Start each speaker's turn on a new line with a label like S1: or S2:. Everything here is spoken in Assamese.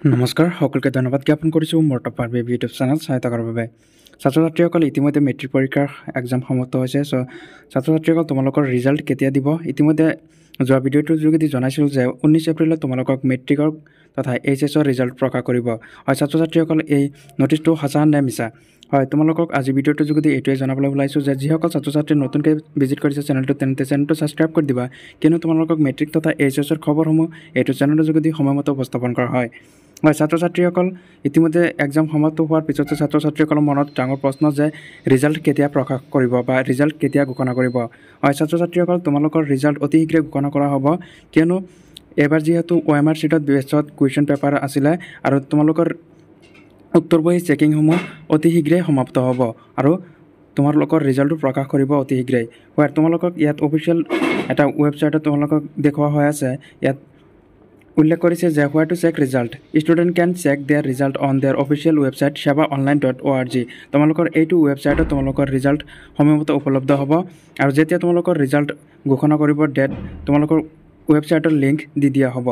S1: নমস্কাৰ সকলোকে ধন্যবাদ জ্ঞাপন কৰিছোঁ মোৰ টপাৰ বেবী ইউটিউব চেনেল সহায়তা কৰাৰ বাবে। ছাত্ৰ ছাত্ৰীসকল ইতিমধ্যে মেট্ৰিক পৰীক্ষাৰ এক্সাম সমাপ্ত হৈছে। ছাত্ৰ ছাত্ৰীসকল তোমালোকৰ ৰিজাল্ট কেতিয়া দিব? ইতিমধ্যে যোৱা ভিডিঅ'টোৰ যোগেদি জনাইছিলোঁ যে 19 এপ্ৰিলত তোমালোকক মেট্ৰিকৰ তথা এইচএছৰ ৰিজাল্ট প্ৰকাশ কৰিব। হয় ছাত্ৰ ছাত্ৰীসকল, এই নটিছটো সঁচা নে মিছা? হয়, তোমালোকক আজি ভিডিঅ'টোৰ যোগেদি এইটোৱে জনাবলৈ ওলাইছোঁ যে যিসকল ছাত্ৰ ছাত্ৰী নতুনকৈ ভিজিট কৰিছে চেনেলটো, তেন্তে চেনেলটো ছাবস্ক্ৰাইব কৰি দিবা, কিয়নো তোমালোকক মেট্ৰিক তথা এইচএছৰ খবৰসমূহ এইটো চেনেলৰ যোগেদি সময়মতে উপস্থাপন কৰা হয়। হয় ছাত্ৰ ছাত্ৰীসকল, ইতিমধ্যে এক্সাম সমাপ্ত হোৱাৰ পিছতে ছাত্ৰ ছাত্ৰীসকলৰ মনত ডাঙৰ প্ৰশ্ন যে ৰিজাল্ট কেতিয়া প্ৰকাশ কৰিব বা ৰিজাল্ট কেতিয়া ঘোষণা কৰিব। হয় ছাত্ৰ ছাত্ৰীসকল, তোমালোকৰ ৰিজাল্ট অতি শীঘ্ৰে ঘোষণা কৰা হ'ব, কিয়নো এবাৰ যিহেতু OMR শ্বীটত বেষ্টত কুৱেশ্যন পেপাৰ আছিলে আৰু তোমালোকৰ উত্তৰ বহী চেকিংসমূহ অতি শীঘ্ৰেই সমাপ্ত হ'ব আৰু তোমালোকৰ ৰিজাল্টটো প্ৰকাশ কৰিব অতি শীঘ্ৰেই। হয়, তোমালোকক ইয়াত অফিচিয়েল এটা ৱেবছাইটত তোমালোকক দেখুওৱা হৈ আছে। ইয়াত উল্লেখ কৰিছে যে where to check result, student can check their result on their official website sevaonline.org। তোমালোকৰ এইটো ৱেবছাইটত তোমালোকৰ ৰিজাল্ট সময়মতে উপলব্ধ হ'ব আৰু যেতিয়া তোমালোকৰ ৰিজাল্ট ঘোষণা কৰিব ডেট, তোমালোকৰ ৱেবছাইটৰ লিংক দি দিয়া হ'ব।